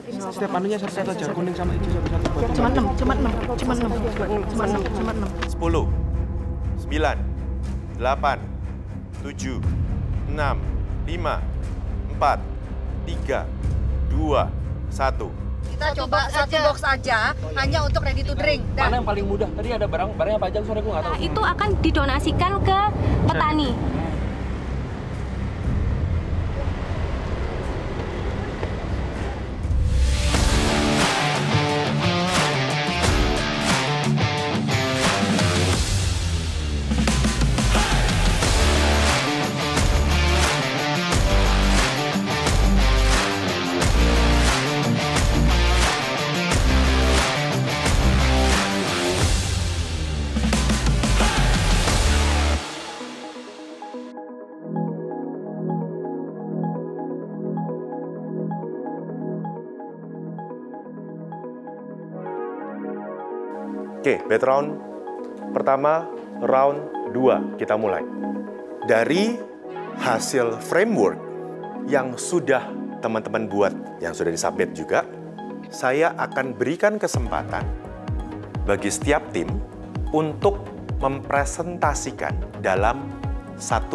Setiap anunya satu aja, kuning sama hijau satu-satu. Cuma 6. 10, 9, 8, 7, 6, 5, 4, 3, 2, 1. Kita coba satu box aja, hanya untuk ready to drink. Mana yang paling mudah? Tadi ada barangnya apa aja, sorry aku nggak tahu. Nah, itu akan didonasikan ke petani. Oke, bet round pertama, round 2, kita mulai. Dari hasil framework yang sudah teman-teman buat, yang sudah disubmit juga, saya akan berikan kesempatan bagi setiap tim untuk mempresentasikan dalam 1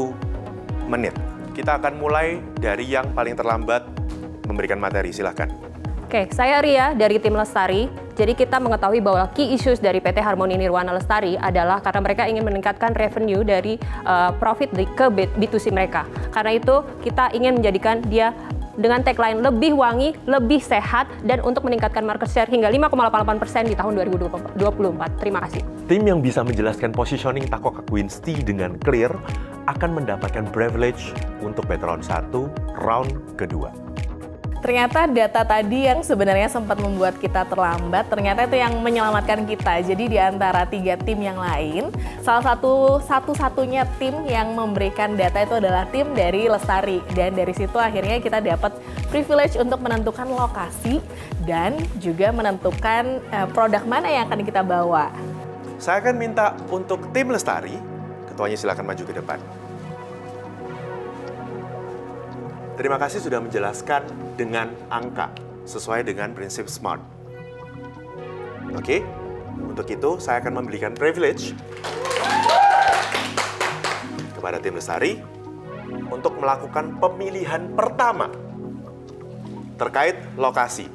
menit. Kita akan mulai dari yang paling terlambat memberikan materi, silahkan. Oke, saya Ria dari tim Lestari. Jadi kita mengetahui bahwa key issues dari PT Harmoni Nirwana Lestari adalah karena mereka ingin meningkatkan revenue dari profit ke B2C mereka. Karena itu kita ingin menjadikan dia dengan tagline lebih wangi, lebih sehat, dan untuk meningkatkan market share hingga 5,88% di tahun 2024. Terima kasih. Tim yang bisa menjelaskan positioning Takoka Queen's Tea dengan clear akan mendapatkan privilege untuk bet round 1, round kedua. Ternyata data tadi yang sebenarnya sempat membuat kita terlambat, ternyata itu yang menyelamatkan kita. Jadi di antara 3 tim yang lain, satu-satunya tim yang memberikan data itu adalah tim dari Lestari. Dan dari situ akhirnya kita dapat privilege untuk menentukan lokasi dan juga menentukan produk mana yang akan kita bawa. Saya akan minta untuk tim Lestari, ketuanya silakan maju ke depan. Terima kasih sudah menjelaskan dengan angka, sesuai dengan prinsip SMART. Oke, untuk itu saya akan memberikan privilege kepada tim Lestari untuk melakukan pemilihan pertama terkait lokasi.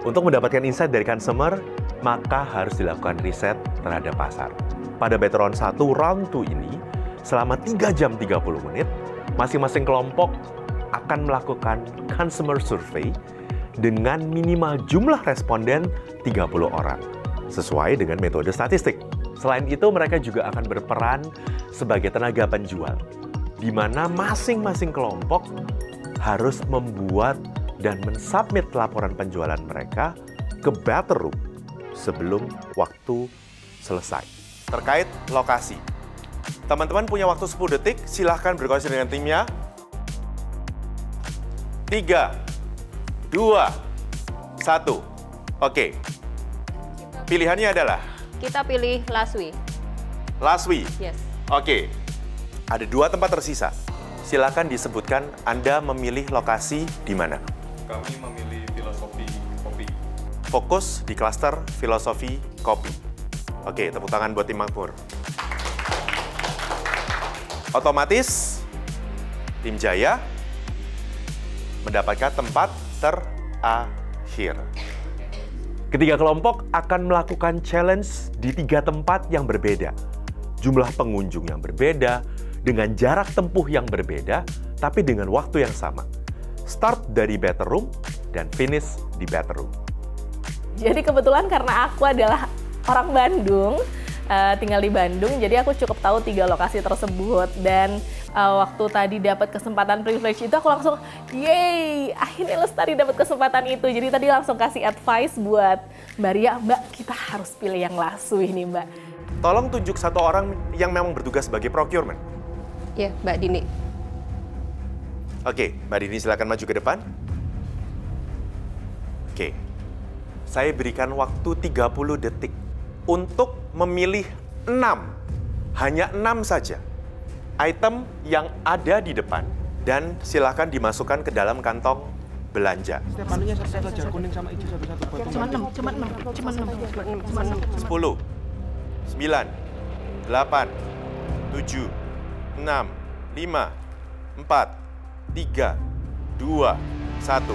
Untuk mendapatkan insight dari consumer, maka harus dilakukan riset terhadap pasar. Pada bet round 1, round 2 ini, selama 3 jam 30 menit, masing-masing kelompok akan melakukan consumer survey dengan minimal jumlah responden 30 orang, sesuai dengan metode statistik. Selain itu, mereka juga akan berperan sebagai tenaga penjual, di mana masing-masing kelompok harus membuat dan mensubmit laporan penjualan mereka ke battle room sebelum waktu selesai. Terkait lokasi, teman-teman punya waktu 10 detik, silahkan berkoordinasi dengan timnya. 3, 2, 1. Oke. Pilihannya adalah? Kita pilih Laswi. Laswi? Yes. Oke. Ada 2 tempat tersisa. Silakan disebutkan Anda memilih lokasi di mana. Kami memilih filosofi kopi. Fokus di klaster filosofi kopi. Oke, tepuk tangan buat tim Makmur. Otomatis, tim Jaya mendapatkan tempat terakhir. Ketiga kelompok akan melakukan challenge di 3 tempat yang berbeda. Jumlah pengunjung yang berbeda, dengan jarak tempuh yang berbeda, tapi dengan waktu yang sama. Start dari battle room dan finish di battle room. Jadi kebetulan karena aku adalah orang Bandung, tinggal di Bandung, jadi aku cukup tahu 3 lokasi tersebut. Dan waktu tadi dapat kesempatan privilege itu aku langsung, yeay, akhirnya Lestari dapat kesempatan itu. Jadi tadi langsung kasih advice buat Mbak Ria, Mbak, kita harus pilih yang Laswi nih, Mbak. Tolong tunjuk 1 orang yang memang bertugas sebagai procurement. Ya, Mbak Dini. Oke, Mbak Dini silakan maju ke depan. Oke, saya berikan waktu 30 detik untuk memilih 6, hanya 6 saja, item yang ada di depan, dan silakan dimasukkan ke dalam kantong belanja. Setiap manunya satu-satu aja, kuning sama hijau satu-satu buat Cuma 6, cuma 6, cuma 6, cuma 6. 10, 9, 8, 7, 6, 5, 4, 3, 2, 1.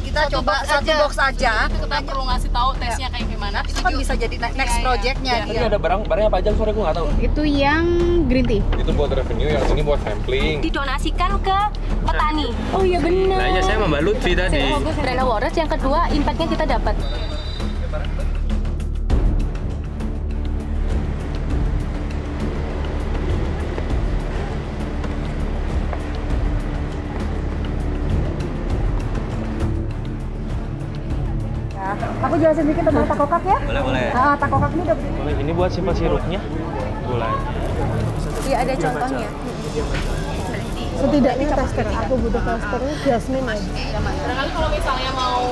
Kita coba satu box aja. Kita perlu ngasih tahu tesnya kayak gimana. Itu kan bisa jadi next project-nya. Tadi ada barangnya apa aja sore gue nggak tahu. Itu yang green tea. Itu buat revenue, yang ini buat sampling. Didonasikan ke petani. Oh iya benar. Nah, iya saya sama Mbak Lutfi tadi. Brand awareness yang kedua, impact-nya kita dapat. Aku jelasin sedikit tentang takokak ya. Boleh. Nah, takokak ini udah Ini buat simpan sirupnya, gulanya. iya ada contohnya. Setidaknya tester, aku butuh testernya Jasmine aja. Barangkali kalau misalnya mau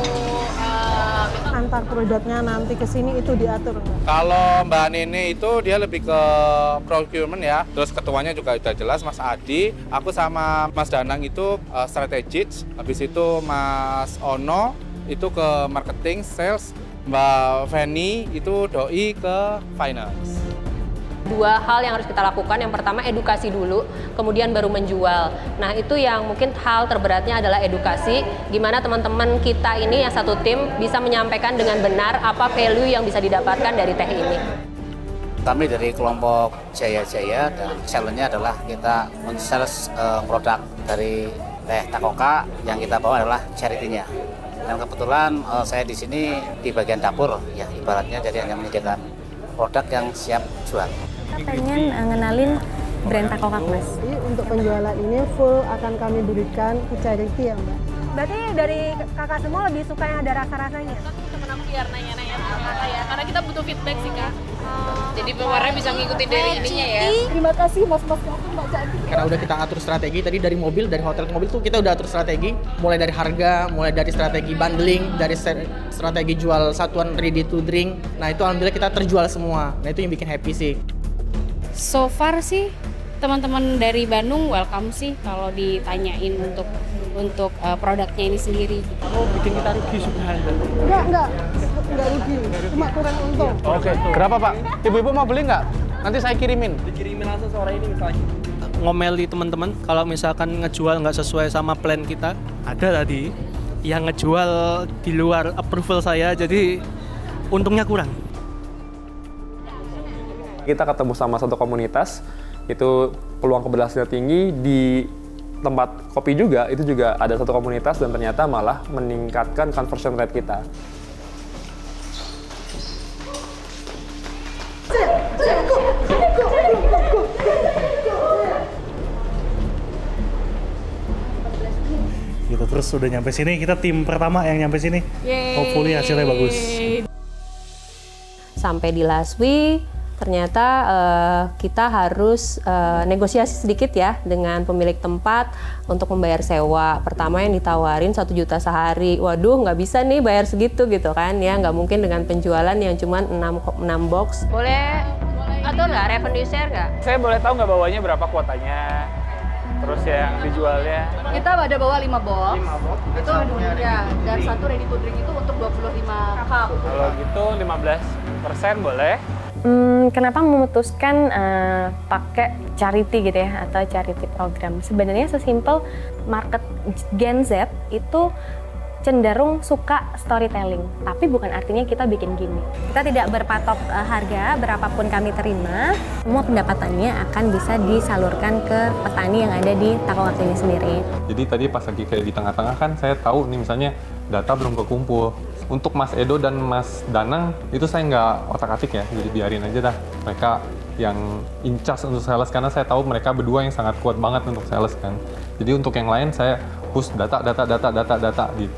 Antar produknya nanti ke sini itu diatur. Kalau Mbak Nini itu dia lebih ke procurement ya. Terus ketuanya juga udah jelas Mas Adi. Aku sama Mas Danang itu strategis. Habis itu Mas Ono itu ke marketing, sales. Mbak Feni itu doi ke finance. Dua hal yang harus kita lakukan, yang pertama edukasi dulu, kemudian baru menjual. Nah itu yang mungkin hal terberatnya adalah edukasi, gimana teman-teman kita ini yang satu tim bisa menyampaikan dengan benar apa value yang bisa didapatkan dari teh ini. Kami dari kelompok Jaya-Jaya dan challenge-nya adalah kita men-sales produk dari teh Takoka, yang kita bawa adalah charity-nya. Dan kebetulan saya di sini di bagian dapur, ya ibaratnya jadi hanya menyediakan produk yang siap jual. Kita pengen ngenalin brand Takokak, Mas. Untuk penjualan ini full akan kami berikan ke charity ya, Mbak. Berarti dari kakak semua lebih suka yang ada rasa-rasanya? temen aku biar nanya-nanya sama kakak ya, karena kita butuh feedback sih kak. Jadi pewarna bisa ngikutin dari ininya ya. Terima kasih mas-mas Mbak Cantik. Karena udah kita atur strategi tadi dari mobil, dari hotel ke mobil tuh kita udah atur strategi. Mulai dari harga, mulai dari strategi bundling, dari strategi jual satuan ready to drink. Nah itu alhamdulillah kita terjual semua. Nah itu yang bikin happy sih. So far sih teman-teman dari Bandung welcome sih kalau ditanyain untuk produknya ini sendiri. Oh, bikin kita rugi sebenarnya. Enggak rugi, cuma kurang untung. Oke, berapa Pak? Ibu-ibu mau beli nggak? Nanti saya kirimin. Dikirimin langsung sore ini misalnya. Ngomeli teman-teman kalau misalkan ngejual nggak sesuai sama plan kita. Ada tadi yang ngejual di luar approval saya, jadi untungnya kurang. Kita ketemu sama satu komunitas, itu peluang keberhasilan tinggi. Di tempat kopi juga, itu juga ada satu komunitas dan ternyata malah meningkatkan conversion rate kita. Gitu, terus udah nyampe sini, kita tim pertama yang nyampe sini. Hopefully hasilnya bagus. Sampai di Laswi, ternyata kita harus negosiasi sedikit ya dengan pemilik tempat untuk membayar sewa. Pertama yang ditawarin 1 juta sehari. Waduh, nggak bisa nih bayar segitu gitu kan ya. Nggak mungkin dengan penjualan yang cuma 6 box. Boleh atau nggak revenue share nggak? Saya boleh tahu nggak bawanya berapa kuotanya? Terus yang dijualnya? Kita ada bawa 5 box. 5 box. Itu ya, dan satu ready to drink itu untuk 25 cup. Kalau gitu 15% boleh. Kenapa memutuskan pakai charity gitu ya, atau charity program? Sebenarnya sesimpel market Gen Z itu cenderung suka storytelling, tapi bukan artinya kita bikin gini. Kita tidak berpatok harga, berapapun kami terima, semua pendapatannya akan bisa disalurkan ke petani yang ada di Takokak ini sendiri. Jadi tadi pas lagi kayak di tengah-tengah kan saya tahu nih misalnya data belum kekumpul. Untuk Mas Edo dan Mas Danang itu saya nggak otak-atik ya, jadi biarin aja dah. Mereka yang in charge untuk sales karena saya tahu mereka berdua yang sangat kuat banget untuk sales kan. Jadi untuk yang lain saya push data gitu.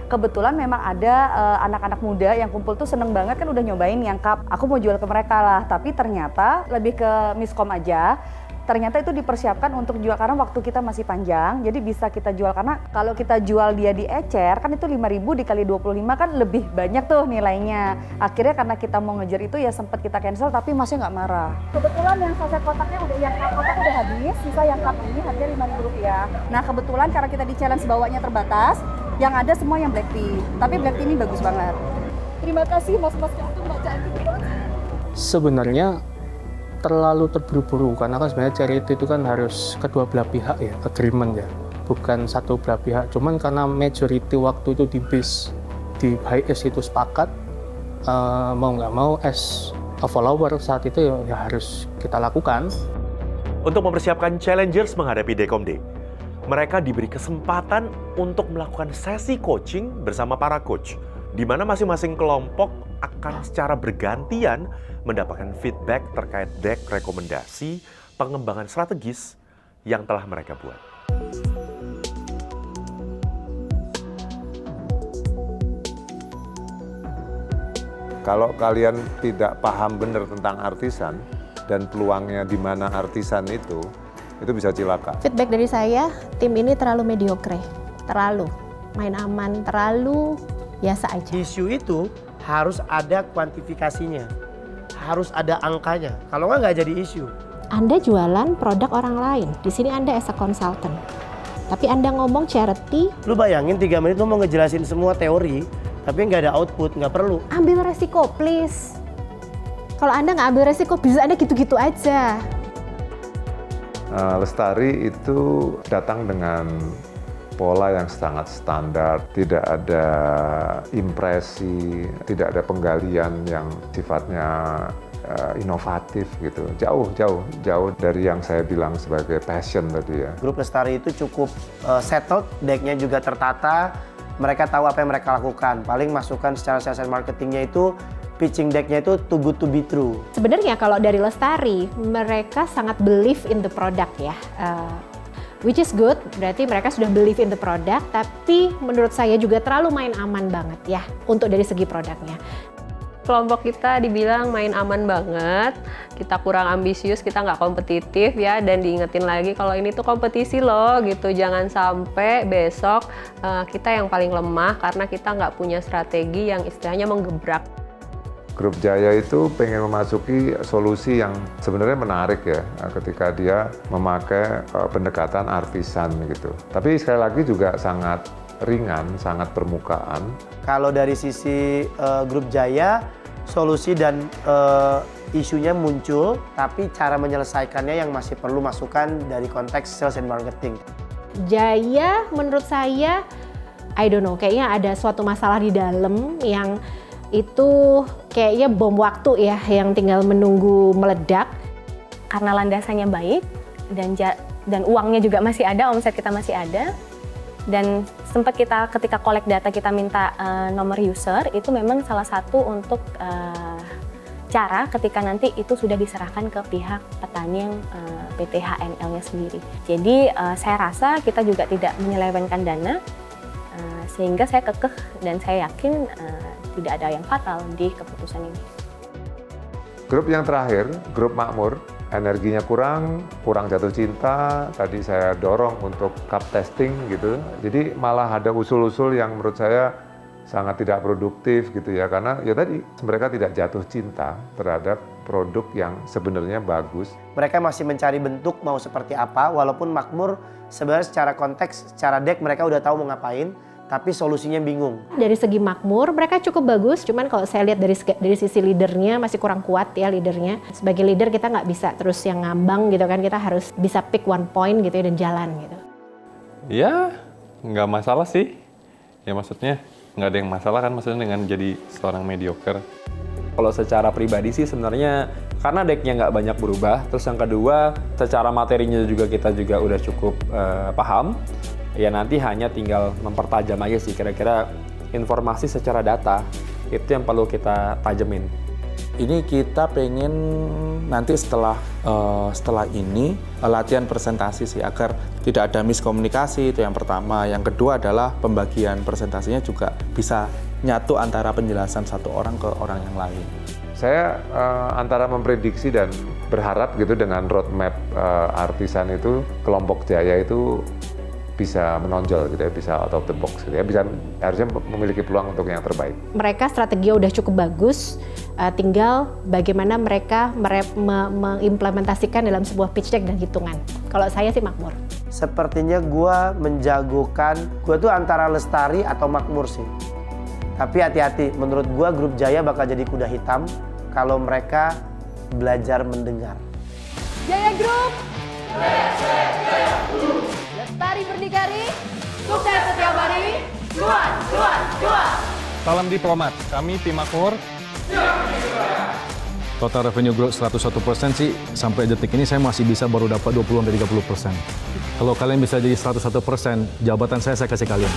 Kebetulan memang ada anak-anak muda yang kumpul tuh seneng banget kan udah nyobain yang cup. Aku mau jual ke mereka lah, tapi ternyata lebih ke miskom aja. Ternyata itu dipersiapkan untuk jual karena waktu kita masih panjang, jadi bisa kita jual. Karena kalau kita jual dia di ecer, kan itu 5.000 dikali 25 kan lebih banyak tuh nilainya. Akhirnya karena kita mau ngejar itu ya sempat kita cancel, tapi masih nggak marah. Kebetulan yang saset kotaknya udah, yang kotak udah habis, sisa yang cup ini harga Rp5.000. Nah kebetulan karena kita di challenge bawanya terbatas, Yang ada semua yang black tea, tapi black tea ini bagus banget. Terima kasih mas-mas itu Mbak Cantik. Sebenarnya terlalu terburu-buru karena kan sebenarnya charity itu kan harus kedua belah pihak ya, agreement ya, bukan satu belah pihak. Cuman karena majority waktu itu di HIS itu sepakat, mau nggak mau as a follower saat itu ya harus kita lakukan. Untuk mempersiapkan challengers menghadapi Dekomde, mereka diberi kesempatan untuk melakukan sesi coaching bersama para coach, di mana masing-masing kelompok akan secara bergantian mendapatkan feedback terkait deck rekomendasi pengembangan strategis yang telah mereka buat. Kalau kalian tidak paham benar tentang artisan dan peluangnya di mana artisan itu bisa cilaka. Feedback dari saya, tim ini terlalu mediocre, terlalu main aman, terlalu biasa aja. Isu itu harus ada kuantifikasinya, harus ada angkanya. Kalau nggak jadi isu. Anda jualan produk orang lain, di sini Anda as a consultant. Tapi Anda ngomong charity. Lu bayangin 3 menit lu mau ngejelasin semua teori, tapi nggak ada output, nggak perlu. Ambil resiko, please. Kalau Anda nggak ambil resiko, bisa Anda gitu-gitu aja. Lestari itu datang dengan pola yang sangat standar, tidak ada impresi, tidak ada penggalian yang sifatnya inovatif gitu. Jauh dari yang saya bilang sebagai passion tadi ya. Grup Lestari itu cukup settled, decknya juga tertata, mereka tahu apa yang mereka lakukan. Paling masukan secara sales and marketingnya itu, pitching decknya itu too good to be true. Sebenarnya kalau dari Lestari, mereka sangat believe in the product ya. Which is good, berarti mereka sudah believe in the product, tapi menurut saya juga terlalu main aman banget ya, untuk dari segi produknya. Kelompok kita dibilang main aman banget, kita kurang ambisius, kita nggak kompetitif ya, dan diingetin lagi kalau ini tuh kompetisi loh gitu, jangan sampai besok kita yang paling lemah karena kita nggak punya strategi yang istilahnya menggebrak. Grup Jaya itu pengen memasuki solusi yang sebenarnya menarik ya, ketika dia memakai pendekatan artisan gitu. Tapi sekali lagi juga sangat ringan, sangat permukaan. Kalau dari sisi Grup Jaya, solusi dan isunya muncul, tapi cara menyelesaikannya yang masih perlu masukan dari konteks sales and marketing. Jaya menurut saya, I don't know, kayaknya ada suatu masalah di dalam yang itu kayaknya bom waktu ya, yang tinggal menunggu meledak. Karena landasannya baik dan uangnya juga masih ada, omset kita masih ada. Dan sempat kita ketika collect data kita minta nomor user, itu memang salah satu untuk cara ketika nanti itu sudah diserahkan ke pihak petani yang PT HNL-nya sendiri. Jadi saya rasa kita juga tidak menyelewengkan dana, sehingga saya kekeh dan saya yakin tidak ada yang fatal di keputusan ini. Grup yang terakhir, Grup Makmur, energinya kurang jatuh cinta. Tadi saya dorong untuk cup testing gitu. Jadi malah ada usul-usul yang menurut saya sangat tidak produktif gitu ya. Karena ya tadi mereka tidak jatuh cinta terhadap produk yang sebenarnya bagus. Mereka masih mencari bentuk mau seperti apa, walaupun Makmur sebenarnya secara konteks, secara deck mereka udah tahu mau ngapain, tapi solusinya bingung. Dari segi Makmur, mereka cukup bagus, cuman kalau saya lihat dari sisi leadernya masih kurang kuat ya leadernya. Sebagai leader kita nggak bisa terus yang ngambang gitu kan, kita harus bisa pick one point gitu ya dan jalan gitu. Ya, nggak masalah sih. Ya maksudnya nggak ada yang masalah kan maksudnya dengan jadi seorang mediocre. Kalau secara pribadi sih sebenarnya karena decknya nggak banyak berubah, terus yang kedua secara materinya juga kita juga udah cukup paham. Ya nanti hanya tinggal mempertajam aja sih, kira-kira informasi secara data itu yang perlu kita tajemin. Ini kita pengen nanti setelah ini latihan presentasi sih, agar tidak ada miskomunikasi, itu yang pertama. Yang kedua adalah pembagian presentasinya juga bisa nyatu antara penjelasan satu orang ke orang yang lain. Saya antara memprediksi dan berharap gitu dengan roadmap artisan itu, kelompok Jaya itu bisa menonjol gitu ya, bisa out of the box gitu ya, bisa harusnya memiliki peluang untuk yang terbaik. Mereka strateginya udah cukup bagus, tinggal bagaimana mereka mengimplementasikan dalam sebuah pitch deck dan hitungan. Kalau saya sih Makmur. Sepertinya gue menjagokan, gue tuh antara Lestari atau Makmur sih. Tapi hati-hati, menurut gue grup Jaya bakal jadi kuda hitam kalau mereka belajar mendengar. Jaya Group, Lestari Berdikari, sukses setiap hari, cuan, cuan, cuan. Salam diplomat, kami tim Makmur. Total revenue growth 101% sih, sampai detik ini saya masih bisa baru dapat 20-30%. Kalau kalian bisa jadi 101%, jabatan saya kasih kalian.